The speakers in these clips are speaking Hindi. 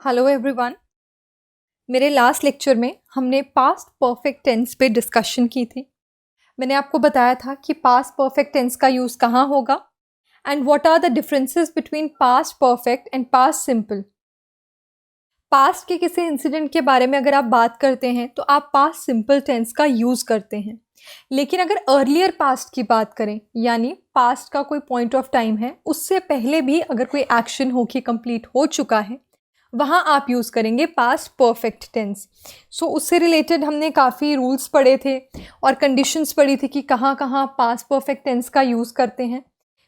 Hello everyone. मेरे लास्ट लेक्चर में हमने पास्ट परफेक्ट टेंस पे डिस्कशन की थी। मैंने आपको बताया था कि पास्ट परफेक्ट टेंस का यूज़ कहाँ होगा and what are the differences between past perfect and past simple. Past के किसी इंसिडेंट के बारे में अगर आप बात करते हैं तो आप पास्ट सिंपल टेंस का यूज़ करते हैं, लेकिन अगर अर्लियर पास्ट की बात करें यानी पास्ट का कोई पॉइंट ऑफ टाइम है, उससे पहले भी अगर कोई एक्शन हो के कंप्लीट हो चुका है, वहाँ आप यूज़ करेंगे पास्ट परफेक्ट टेंस। सो उससे रिलेटेड हमने काफ़ी रूल्स पढ़े थे और कंडीशंस पढ़ी थी कि कहाँ कहाँ पास्ट परफेक्ट टेंस का यूज़ करते हैं।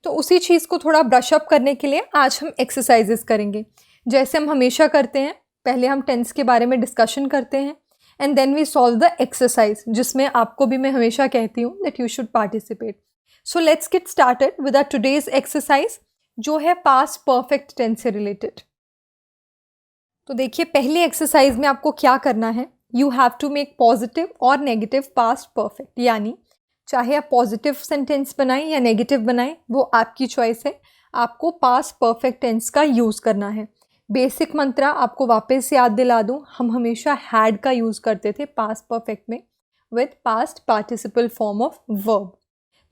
तो उसी चीज़ को थोड़ा ब्रश अप करने के लिए आज हम एक्सरसाइजेस करेंगे, जैसे हम हमेशा करते हैं। पहले हम टेंस के बारे में डिस्कशन करते हैं and then we solve the exercise, जिसमें आपको भी मैं हमेशा कहती हूँ that you should participate. So let's get started with our today's exercise, जो है पास्ट परफेक्ट टेंस से रिलेटेड। तो देखिए, पहले एक्सरसाइज में आपको क्या करना है, you have to make positive और नेगेटिव पास्ट परफेक्ट, यानी चाहे आप पॉजिटिव सेंटेंस बनाएं या नेगेटिव बनाएं, वो आपकी चॉइस है। आपको पास्ट परफेक्ट टेंस का यूज़ करना है। बेसिक मंत्रा आपको वापस याद दिला दूं, हम हमेशा हैड का यूज़ करते थे पास्ट परफेक्ट में with past participle form of verb.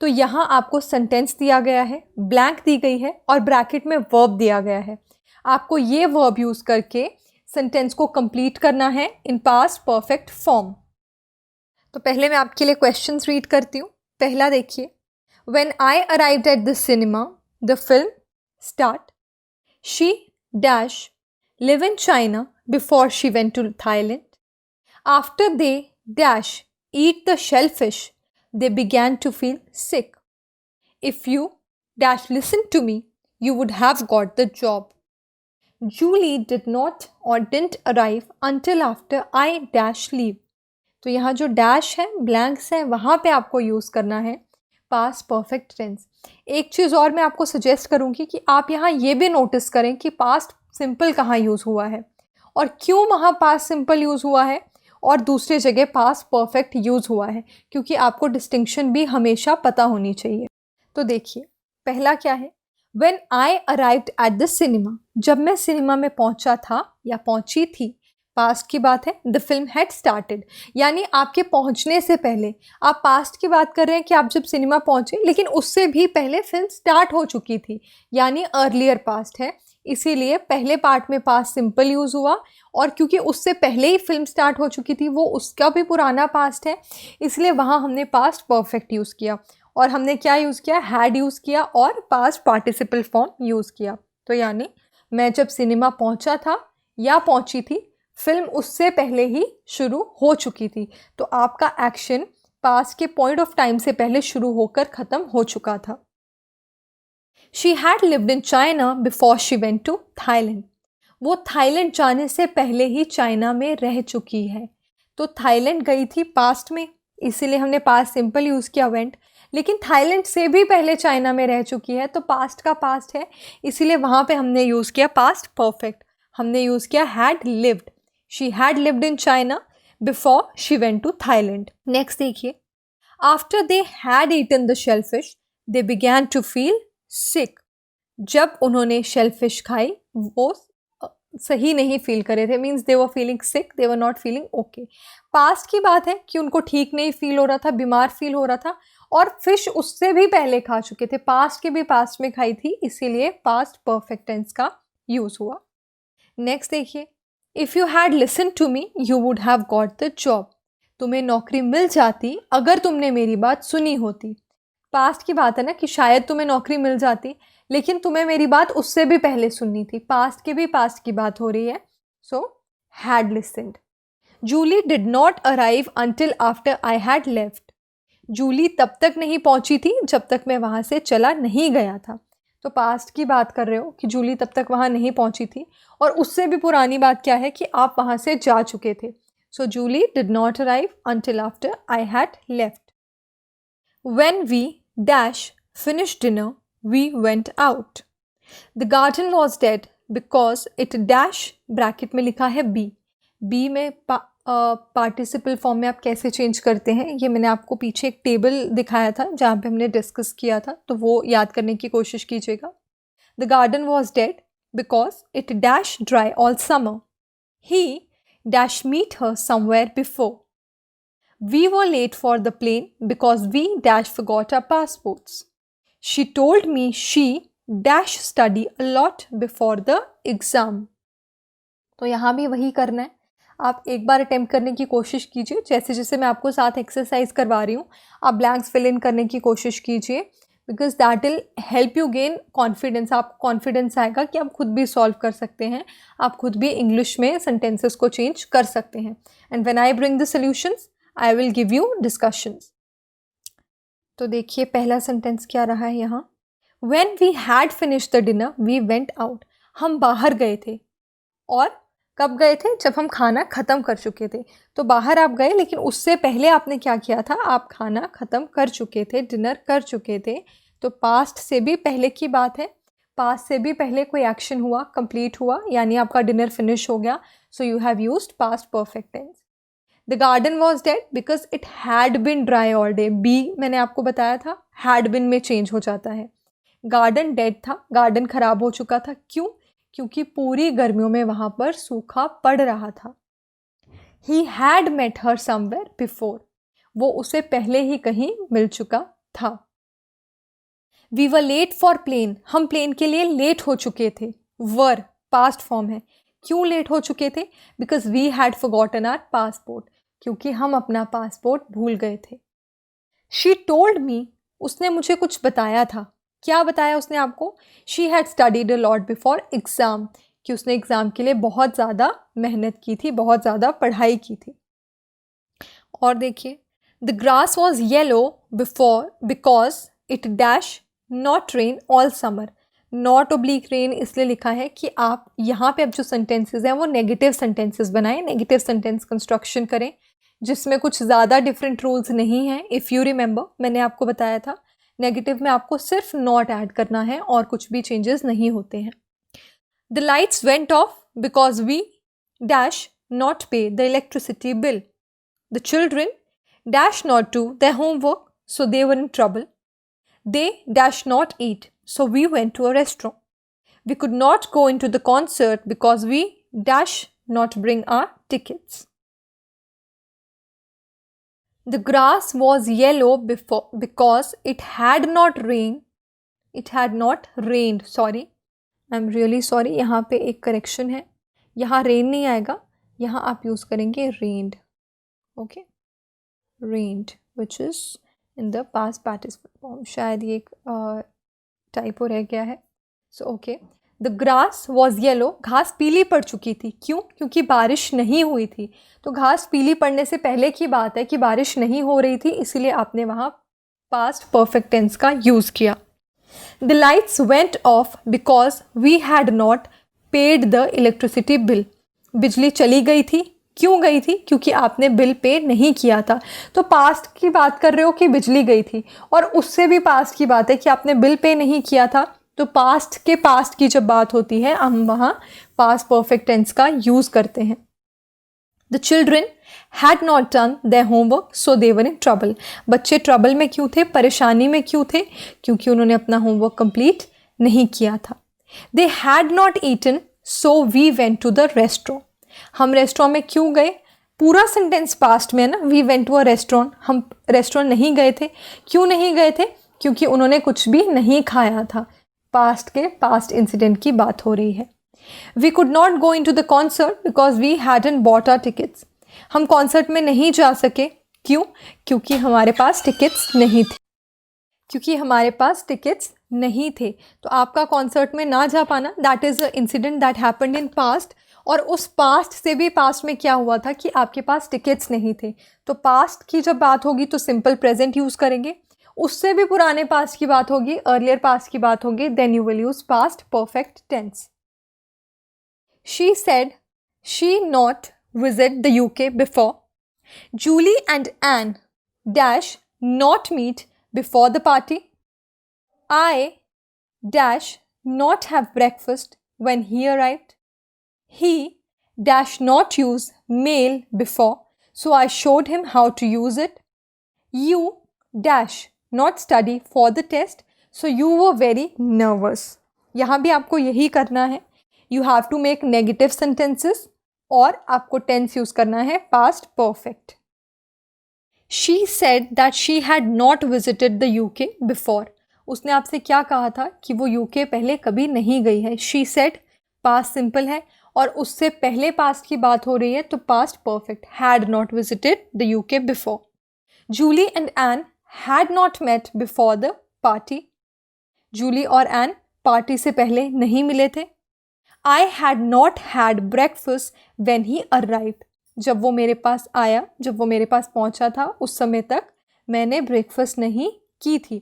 तो यहाँ आपको सेंटेंस दिया गया है, ब्लैंक दी गई है और ब्रैकेट में वर्ब दिया गया है। आपको ये वर्ब यूज़ करके सेंटेंस को कंप्लीट करना है इन पास्ट परफेक्ट फॉर्म। तो पहले मैं आपके लिए क्वेश्चंस रीड करती हूँ। पहला देखिए, when I arrived at the cinema the film start, she dash live in China before she went to Thailand, after they dash eat the shellfish they began to feel sick. If you dash listen to me, you would have got the job. Julie did not or didn't arrive until after I dash leave. तो यहाँ जो डैश है, ब्लैंक्स है, वहाँ पे आपको यूज़ करना है पास्ट परफेक्ट टेंस। एक चीज़ और मैं आपको सजेस्ट करूँगी कि आप यहाँ ये भी नोटिस करें कि पास्ट सिंपल कहाँ यूज़ हुआ है और क्यों वहाँ पास्ट सिंपल यूज़ हुआ है और दूसरी जगह पास्ट परफेक्ट यूज़ हुआ है, क्योंकि आपको डिस्टिंक्शन भी हमेशा पता होनी चाहिए। तो देखिए, पहला क्या है, when I arrived at the cinema, जब मैं सिनेमा में पहुंचा था या पहुंची थी, पास्ट की बात है। द फिल्म हैड स्टार्टेड, यानी आपके पहुंचने से पहले। आप पास्ट की बात कर रहे हैं कि आप जब सिनेमा पहुंचे, लेकिन उससे भी पहले फिल्म स्टार्ट हो चुकी थी, यानी अर्लियर पास्ट है। इसीलिए पहले पार्ट में पास्ट सिंपल यूज़ हुआ, और क्योंकि उससे पहले ही फिल्म स्टार्ट हो चुकी थी, वो उसका भी पुराना पास्ट है, इसलिए वहाँ हमने पास्ट परफेक्ट यूज़ किया। और हमने क्या यूज़ किया, हैड यूज़ किया और पास्ट पार्टिसिपल फॉर्म यूज़ किया। तो यानी मैं जब सिनेमा पहुँचा था या पहुँची थी, फिल्म उससे पहले ही शुरू हो चुकी थी। तो आपका एक्शन पास्ट के पॉइंट ऑफ टाइम से पहले शुरू होकर ख़त्म हो चुका था। She had lived in China before she went to Thailand. वो थाईलैंड जाने से पहले ही चाइना में रह चुकी है। तो थाईलैंड गई थी पास्ट में, इसीलिए हमने पास्ट सिंपल यूज़ किया वेंट। लेकिन थाईलैंड से भी पहले चाइना में रह चुकी है, तो पास्ट का पास्ट है, इसीलिए वहाँ पे हमने यूज़ किया पास्ट परफेक्ट। हमने यूज़ किया had lived. She had lived in China before she went to Thailand. Next देखिए, after they had eaten the shellfish they began to feel sick. जब उन्होंने शेलफिश खाई, वो सही नहीं फील करे थे, means they were feeling sick, they were not feeling okay. Past की बात है कि उनको ठीक नहीं फील हो रहा था, बीमार फील हो रहा था, और फिश उससे भी पहले खा चुके थे, पास्ट के भी पास्ट में खाई थी, इसीलिए पास्ट परफेक्ट टेंस का यूज़ हुआ। नेक्स्ट देखिए, if you had listen to me you would have got the job. तुम्हें नौकरी मिल जाती अगर तुमने मेरी बात सुनी होती। पास्ट की बात है ना कि शायद तुम्हें नौकरी मिल जाती, लेकिन तुम्हें मेरी बात उससे भी पहले सुननी थी। पास्ट के भी पास्ट की बात हो रही है। So had listened. Julie did not arrive until after I had left. Julie तब तक नहीं पहुंची थी जब तक मैं वहाँ से चला नहीं गया था। तो पास्ट की बात कर रहे हो कि जूली तब तक वहाँ नहीं पहुंची थी, और उससे भी पुरानी बात क्या है कि आप वहाँ से जा चुके थे। So Julie did not arrive until after I had left. When we dash finished dinner, we went out. The garden was dead because it dash bracket में लिखा है बी। बी में पार्टिसिपल फॉर्म में आप कैसे चेंज करते हैं, ये मैंने आपको पीछे एक टेबल दिखाया था जहाँ पे हमने डिस्कस किया था, तो वो याद करने की कोशिश कीजिएगा। The garden was dead because it dash dry all summer. He dash meet her somewhere before. We were late for the plane because we dash forgot our passports. She told me she dash study a lot before the exam. तो यहाँ भी वही करना है. आप एक बार अटेम्प्ट करने की कोशिश कीजिए. जैसे जैसे मैं आपको साथ एक्सरसाइज करवा रही हूँ, आप ब्लैंक्स फिल इन करने की कोशिश कीजिए, because that will help you gain confidence. आपको कॉन्फिडेंस आएगा कि आप खुद भी सॉल्व कर सकते हैं, आप खुद भी इंग्लिश में सेंटेंसेस को चेंज कर सकते हैं. And when I bring the solutions I will give you discussions. तो देखिए पहला सेंटेंस क्या रहा है यहाँ. When we had finished the dinner, we went out. हम बाहर गए थे. और कब गए थे? जब हम खाना ख़त्म कर चुके थे. तो बाहर आप गए, लेकिन उससे पहले आपने क्या किया था? आप खाना ख़त्म कर चुके थे, डिनर कर चुके थे. तो पास्ट से भी पहले की बात है. पास्ट से भी पहले कोई एक्शन हुआ, कंप्लीट हुआ, यानी आपका डिनर फिनिश हो गया. So you have used past perfect tense. The garden was dead because it had been dry all day. B मैंने आपको बताया था हैड बिन में चेंज हो जाता है. गार्डन डेड था, गार्डन खराब हो चुका था. क्यों? क्योंकि पूरी गर्मियों में वहाँ पर सूखा पड़ रहा था. He had met her somewhere before. वो उसे पहले ही कहीं मिल चुका था. We were late for plane. हम प्लेन के लिए लेट हो चुके थे. वर पास्ट फॉर्म है. क्यों लेट हो चुके थे? Because we had forgotten our passport. क्योंकि हम अपना पासपोर्ट भूल गए थे. She told me. उसने मुझे कुछ बताया था. क्या बताया उसने आपको? She had studied a lot before exam. कि उसने एग्ज़ाम के लिए बहुत ज़्यादा मेहनत की थी, बहुत ज़्यादा पढ़ाई की थी. और देखिए the grass was yellow before because it dash not rain all summer. Not oblique rain इसलिए लिखा है कि आप यहाँ पे अब जो सेंटेंसेस हैं वो नेगेटिव सेंटेंसेस बनाएं, नेगेटिव सेंटेंस कंस्ट्रक्शन करें, जिसमें कुछ ज़्यादा डिफरेंट रूल्स नहीं हैं. इफ़ यू रिमेंबर, मैंने आपको बताया था नेगेटिव में आपको सिर्फ नॉट ऐड करना है और कुछ भी चेंजेस नहीं होते हैं. The lights went off because we dash not pay the electricity bill. The children dash not do their homework, so they were in trouble. They dash not eat, so we went to a restaurant. We could not go into the concert because we dash not bring our tickets. The grass was yellow before because it had not rained. It had not rained. Sorry, I'm really sorry. यहाँ पे एक करेक्शन है. यहाँ rain नहीं आएगा. यहाँ आप यूज़ करेंगे rained. Okay, rained, which is in the past participle form. शायद ये एक टाइपो रह गया है. So okay. The grass was yellow. घास पीली पड़ चुकी थी. क्यों? क्योंकि बारिश नहीं हुई थी. तो घास पीली पड़ने से पहले की बात है कि बारिश नहीं हो रही थी, इसीलिए आपने वहाँ पास्ट परफेक्ट टेंस का यूज़ किया. The lights went off because we had not paid the electricity bill. बिजली चली गई थी. क्यों गई थी? क्योंकि आपने बिल पे नहीं किया था. तो पास्ट की बात कर रहे हो कि बिजली गई थी, और उससे भी पास्ट की बात है कि आपने बिल पे नहीं किया था. तो पास्ट के पास्ट की जब बात होती है हम वहाँ पास्ट परफेक्ट टेंस का यूज़ करते हैं. The children had not done their homework so they were in trouble. बच्चे ट्रबल में क्यों थे? परेशानी में क्यों थे? क्योंकि उन्होंने अपना होमवर्क कंप्लीट नहीं किया था. They had not eaten so we went to the restaurant. हम रेस्टोरेंट में क्यों गए? पूरा सेंटेंस पास्ट में है ना. We went to a restaurant. हम रेस्टोरेंट नहीं गए थे. क्यों नहीं गए थे? क्योंकि उन्होंने कुछ भी नहीं खाया था. पास्ट के पास्ट इंसिडेंट की बात हो रही है. We could not go in to the concert because we hadn't bought our tickets. हम कॉन्सर्ट में नहीं जा सके. क्यों? क्योंकि हमारे पास टिकट्स नहीं थे. क्योंकि हमारे पास टिकट्स नहीं थे. तो आपका कॉन्सर्ट में ना जा पाना, that is a incident that happened in past. और उस पास्ट से भी पास्ट में क्या हुआ था कि आपके पास टिकट्स नहीं थे. तो पास्ट की जब बात होगी तो सिंपल प्रेजेंट यूज़ करेंगे. उससे भी पुराने पास्ट की बात होगी, अर्लियर पास्ट की बात होगी, then you will use past perfect tense. She said she not visit the UK before. Julie and Ann dash not meet before the party. I dash not have breakfast when he arrived. He dash not use mail before so I showed him how to use it. You dash not study for the test so you were very nervous. यहाँ भी आपको यही करना है. You have to make negative sentences और आपको टेंस यूज़ करना है past perfect. She said that she had not visited the UK before. उसने आपसे क्या कहा था कि वो यूके पहले कभी नहीं गई है। शी सेड पास्ट सिंपल है और उससे पहले पास्ट की बात हो रही है तो past perfect, had not visited the UK before. Julie and Ann had not met before the party. Julie और एन पार्टी से पहले नहीं मिले थे। I had not had breakfast when he arrived. जब वो मेरे पास आया, जब वो मेरे पास पहुंचा था, उस समय तक मैंने ब्रेकफास्ट नहीं की थी।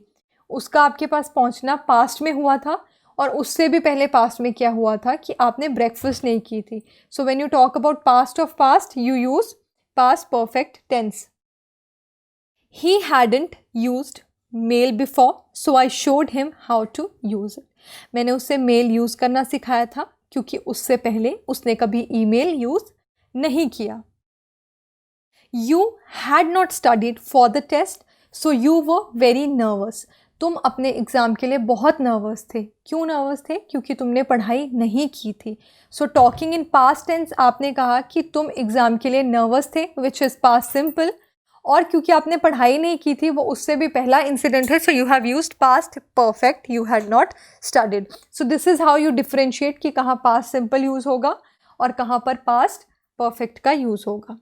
उसका आपके पास पहुंचना पास्ट में हुआ था और उससे भी पहले पास्ट में क्या हुआ था कि आपने ब्रेकफास्ट नहीं की थी। So when you talk about past of past you use past perfect tense. He hadn't used mail before so I showed him how to use it. मैंने उसे मेल यूज़ करना सिखाया था क्योंकि उससे पहले उसने कभी ईमेल यूज़ नहीं किया। You had not studied for the test so you were very nervous. तुम अपने एग्ज़ाम के लिए बहुत नर्वस थे। क्यों नर्वस थे? क्योंकि तुमने पढ़ाई नहीं की थी। So talking in past tense आपने कहा कि तुम एग्ज़ाम के लिए नर्वस थे, विच इज़ पास्ट सिंपल, और क्योंकि आपने पढ़ाई नहीं की थी वो उससे भी पहला इंसिडेंट है। सो you have used past perfect, you had not studied. So this is how you differentiate कि कहाँ पास्ट सिंपल यूज़ होगा और कहाँ पर पास्ट परफेक्ट का यूज़ होगा।